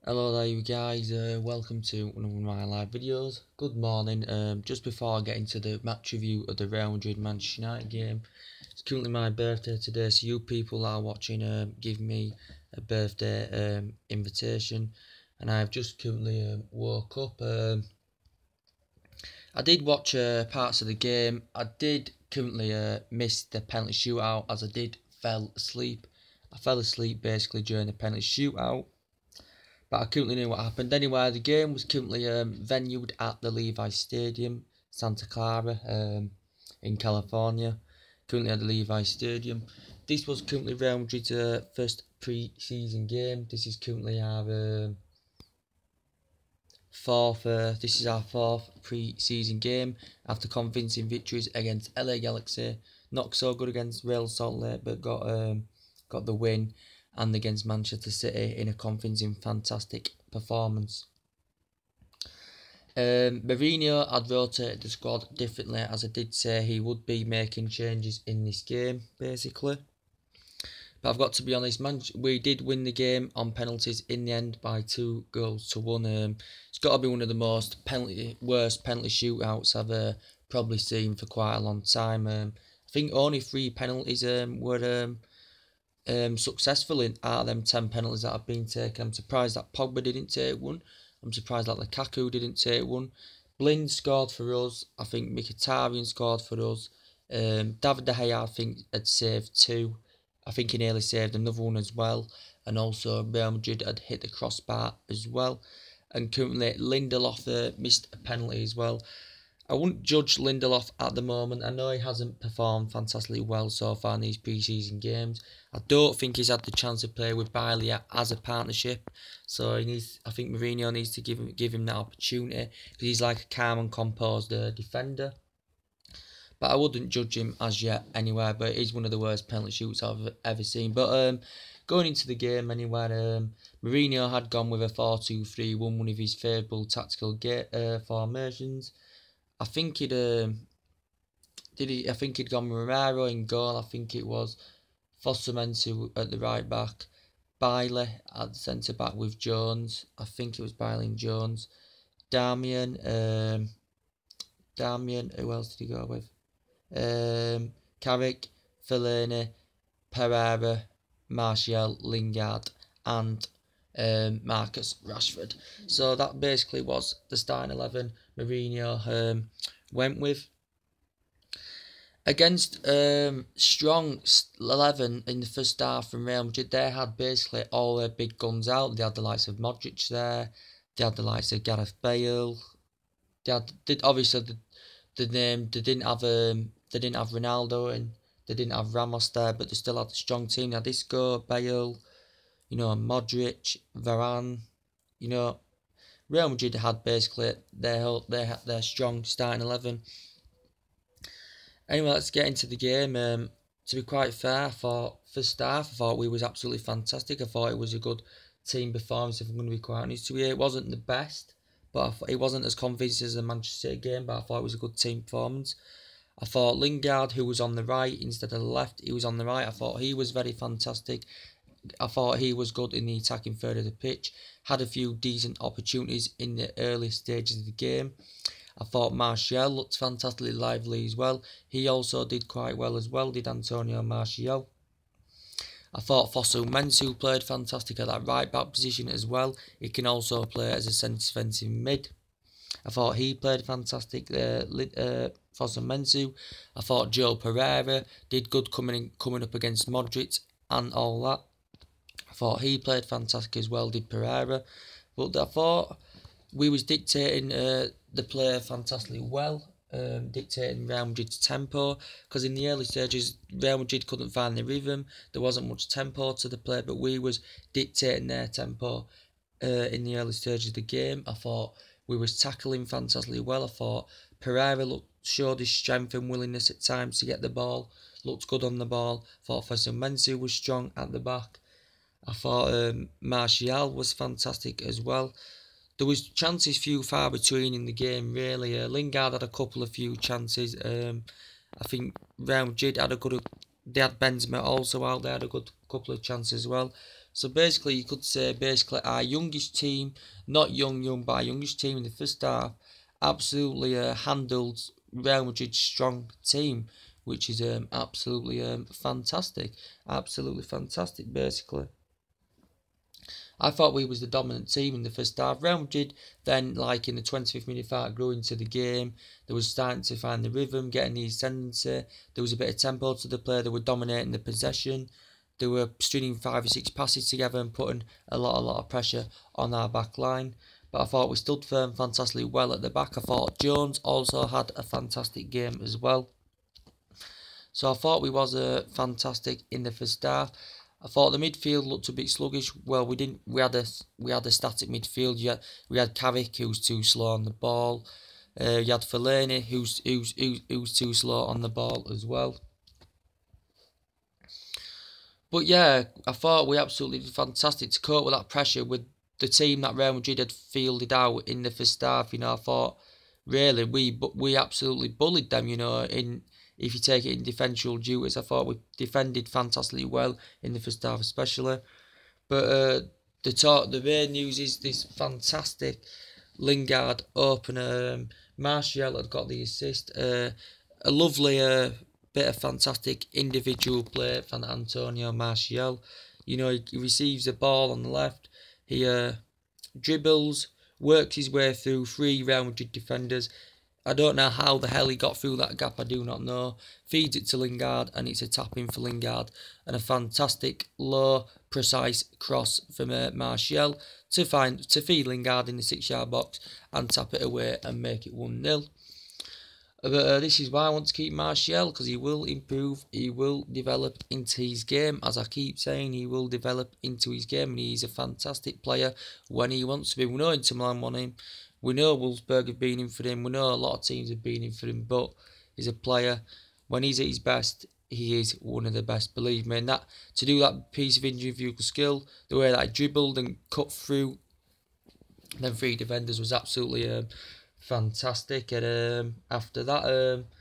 Hello there you guys, welcome to one of my live videos. Good morning. Just before I get into the match review of the Real Madrid Manchester United game, it's currently my birthday today, so you people that are watching give me a birthday invitation, and I've just currently woke up. I did watch parts of the game. I did currently miss the penalty shootout as I fell asleep. I fell asleep basically during the penalty shootout, but I couldn't know what happened. Anyway, the game was currently venued at the Levi Stadium, Santa Clara, in California. Currently at the Levi Stadium. This was currently Real Madrid's first pre-season game. This is currently our fourth. This is our fourth pre-season game after convincing victories against LA Galaxy. Not so good against Real Salt Lake, but got the win, and against Manchester City in a convincing, fantastic performance. Mourinho had rotated the squad differently, as I did say he would be making changes in this game, basically. But I've got to be honest, we did win the game on penalties in the end by 2-1. It's got to be one of the worst penalty shootouts I've probably seen for quite a long time. I think only 3 penalties were successful out of them 10 penalties that have been taken. I'm surprised that Pogba didn't take one. I'm surprised that Lukaku didn't take one. Blind scored for us. I think Mkhitaryan scored for us. David De Gea, I think, had saved 2. I think he nearly saved another one as well. And also Real Madrid had hit the crossbar as well. And currently Lindelof missed a penalty as well. I wouldn't judge Lindelof at the moment. I know he hasn't performed fantastically well so far in these pre-season games. I don't think he's had the chance to play with Bailey as a partnership. So I think Mourinho needs to give him that opportunity, because he's like a calm and composed defender. But I wouldn't judge him as yet anyway. But it is one of the worst penalty shoots I've ever seen. But going into the game anyway, Mourinho had gone with a 4-2-3-1, one of his favourable tactical formations. I think I think he'd gone with Romero in goal. I think it was Fosu at the right back, Bailey at the centre back with Jones. I think it was Bailey and Jones. Damian. Who else did he go with? Carrick, Fellaini, Pereira, Martial, Lingard, and Marcus Rashford. So that basically was the starting 11 Mourinho went with. Against strong 11 in the first half from Real Madrid, they had basically all their big guns out. They had the likes of Modric there. They had the likes of Gareth Bale. They didn't have Ronaldo and they didn't have Ramos there, but they still had a strong team. They had Isco, Bale, Modric, Varane. Real Madrid had basically their strong starting 11. Anyway, let's get into the game. To be quite fair, I thought first half, I thought we was absolutely fantastic. I thought it was a good team performance, if I'm going to be quite honest with you. It wasn't the best, but it wasn't as convincing as the Manchester City game, but I thought it was a good team performance. I thought Lingard, who was on the right instead of the left, he was on the right. I thought he was very fantastic. I thought he was good in the attacking third of the pitch. Had a few decent opportunities in the early stages of the game. I thought Martial looked fantastically lively as well. He also did quite well as well, did Antonio Martial. I thought Fosu played fantastic at that right back position as well. He can also play as a centre defensive mid. I thought he played fantastic, Fosu. I thought Joe Pereira did good coming up against Modric and all that. I thought he played fantastic as well, did Pereira. But I thought we was dictating the play fantastically well, dictating Real Madrid's tempo, because in the early stages Real Madrid couldn't find the rhythm. There wasn't much tempo to the play, but we was dictating their tempo in the early stages of the game. I thought we was tackling fantastically well. I thought Pereira showed his strength and willingness at times to get the ball, looked good on the ball. I thought Fosu was strong at the back. I thought Martial was fantastic as well. There was chances few far between in the game, really. Lingard had a couple of few chances. I think Real Madrid had they had Benzema also out there, had a good couple of chances as well. So basically, you could say our youngest team, not young, but our youngest team in the first half, absolutely handled Real Madrid's strong team, which is absolutely fantastic. Absolutely fantastic, basically. I thought we was the dominant team in the first half. Real Madrid then, like in the 25th minute, grew into the game. They were starting to find the rhythm, getting the ascendancy. There was a bit of tempo to the play. They were dominating the possession. They were stringing 5 or 6 passes together and putting a lot of pressure on our back line. But I thought we stood firm fantastically well at the back. I thought Jones also had a fantastic game as well. So I thought we was fantastic in the first half. I thought the midfield looked a bit sluggish. Well, we didn't. We had a static midfield. Yeah, we had Carrick, who's too slow on the ball. You had Fellaini, who's too slow on the ball as well. But yeah, I thought we absolutely did fantastic to cope with that pressure with the team that Real Madrid had fielded out in the first half. You know, I thought really we absolutely bullied them. You know, if you take it in defensive duties, I thought we defended fantastically well in the first half, especially. But the main news is this fantastic Lingard opener. Martial had got the assist. A lovely bit of fantastic individual play from Antonio Martial. You know, he receives the ball on the left. He dribbles, works his way through 3 Real Madrid defenders. I don't know how the hell he got through that gap, I do not know. Feeds it to Lingard, and it's a tap-in for Lingard. And a fantastic, low, precise cross from Martial to feed Lingard in the 6-yard box and tap it away and make it 1-0. But this is why I want to keep Martial, because he will improve, he will develop into his game. As I keep saying, he will develop into his game, and he's a fantastic player when he wants to be. We know Inter Milan want him. We know Wolfsburg have been in for him. We know a lot of teams have been in for him, but he's a player. When he's at his best, he is one of the best, believe me. And to do that piece of individual skill, the way that he dribbled and cut through them 3 defenders was absolutely fantastic. And after that,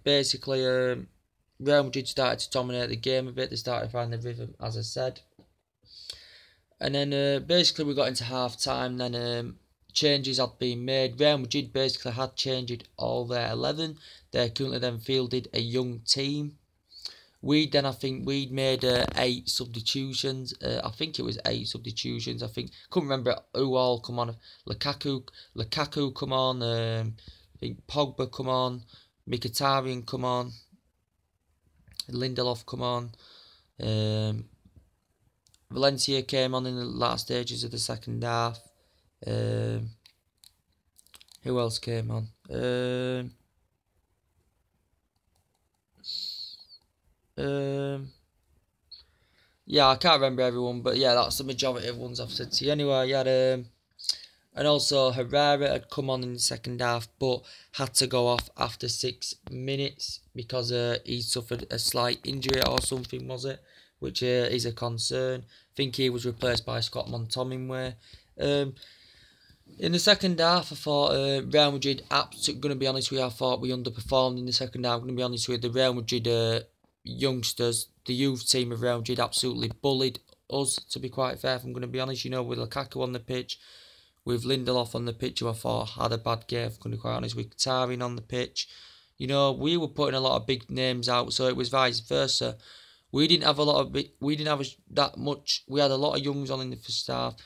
basically, Real Madrid started to dominate the game a bit. They started to find the rhythm, as I said. And then basically we got into half time. Then changes had been made. Real Madrid basically had changed all their 11. They currently then fielded a young team. I think we'd made 8 substitutions. I think it was 8 substitutions. Couldn't remember who all come on. Lukaku come on. I think Pogba come on. Mkhitaryan come on. Lindelof come on. Valencia came on in the last stages of the second half. Who else came on? Yeah, I can't remember everyone, but yeah, that's the majority of ones I've said to you. Anyway, you had and also Herrera had come on in the second half, but had to go off after 6 minutes because he suffered a slight injury or something, was it? Which is a concern. I think he was replaced by Scott Montominway. In the second half, I thought Real Madrid, going to be honest with you, I thought we underperformed in the second half. I'm going to be honest with you, the Real Madrid youngsters, the youth team of Real Madrid absolutely bullied us, to be quite fair, if I'm going to be honest. You know, with Lukaku on the pitch, with Lindelof on the pitch, who I thought had a bad game, if I'm going to be quite honest, with Mkhitaryan on the pitch. You know, we were putting a lot of big names out, so it was vice versa. We didn't have that much. We had a lot of youngs on in the first half.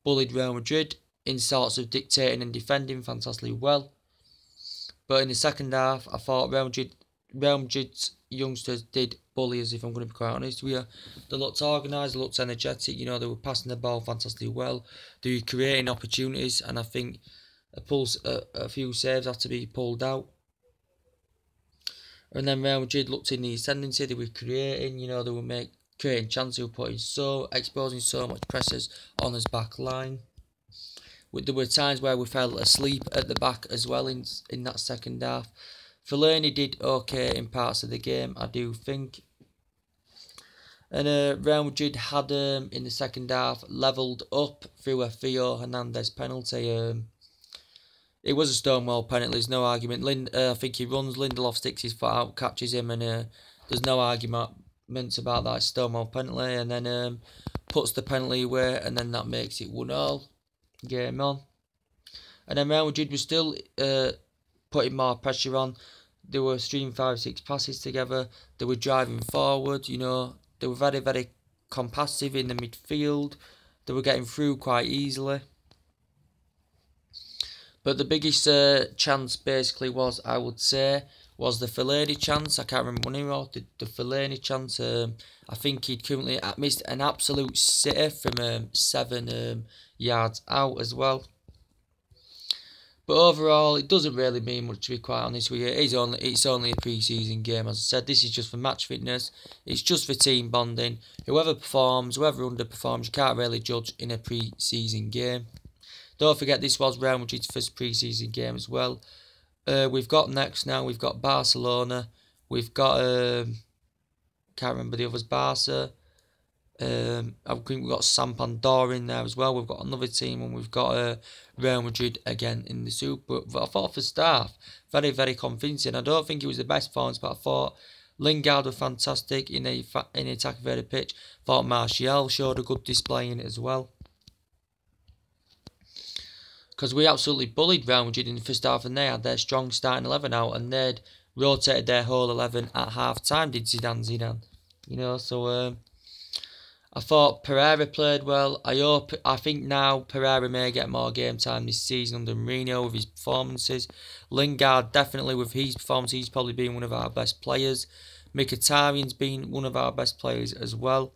Bullied Real Madrid in sorts of dictating and defending fantastically well. But in the second half, I thought Real Madrid's youngsters did bully us, if I'm going to be quite honest. They looked organised, they looked energetic. You know, they were passing the ball fantastically well. They were creating opportunities, and I think a few saves had to be pulled out. And then Real Madrid looked in the ascendancy. They were creating, you know, they were creating chances. They were exposing so much pressures on his back line. There were times where we fell asleep at the back as well in that second half. Fellaini did okay in parts of the game, I do think. And Real Madrid had, in the second half, levelled up through a Theo Hernandez penalty. It was a stonewall penalty, there's no argument. I think he runs, Lindelof sticks his foot out, catches him, and there's no argument arguments about that Stonewall penalty, and then puts the penalty away, and then that makes it 1-1. Game on. And then Real Madrid was still putting more pressure on. They were streaming 5-6 passes together. They were driving forward, you know. They were very, very compassive in the midfield. They were getting through quite easily. But the biggest chance basically was, I would say, was the Fellaini chance. I can't remember when he wrote the Fellaini chance. I think he'd currently missed an absolute sitter from 7 yards out as well. But overall, it doesn't really mean much, to be quite honest with you. It's only a pre-season game, as I said. This is just for match fitness. It's just for team bonding. Whoever performs, whoever underperforms, you can't really judge in a pre-season game. Don't forget, this was Real Madrid's first pre-season game as well. We've got next now, we've got Barcelona. We've got, can't remember the others, Barca. I think we've got Sampdoria in there as well. We've got another team, and we've got Real Madrid again in the Super. But I thought for staff, very, very convincing. I don't think it was the best performance, but I thought Lingard was fantastic in the attack of the pitch. I thought Martial showed a good display in it as well. Because we absolutely bullied Real Madrid in the first half, and they had their strong starting 11 out, and they'd rotated their whole 11 at half time, did Zidane. You know, so I thought Pereira played well. I think now Pereira may get more game time this season under Mourinho with his performances. Lingard, definitely with his performance, he's probably been one of our best players. Mkhitaryan's been one of our best players as well.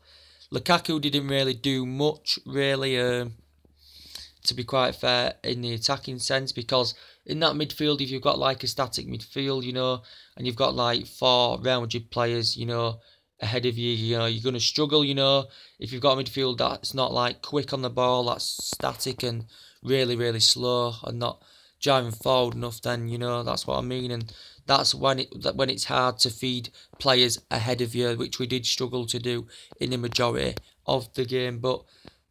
Lukaku didn't really do much, really, to be quite fair, in the attacking sense, because in that midfield, if you've got like a static midfield, you know, and you've got like 4 Real Madrid players, you know, ahead of you, you know, you're going to struggle, you know, if you've got a midfield that's not like quick on the ball, that's static and really, really slow and not driving forward enough, then, you know, that's what I mean. And that's when it's hard to feed players ahead of you, which we did struggle to do in the majority of the game. But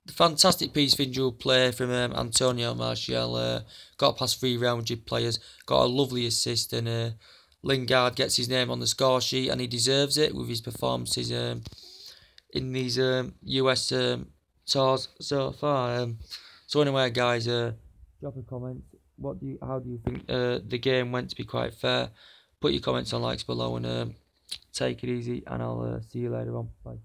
the fantastic piece of individual play from Antonio Martial, got past 3 Real Madrid players, got a lovely assist, and Lingard gets his name on the score sheet, and he deserves it with his performances in these US tours so far. So anyway, guys, drop a comment. How do you think the game went? To be quite fair, put your comments on likes below, and take it easy, and I'll see you later on. Bye.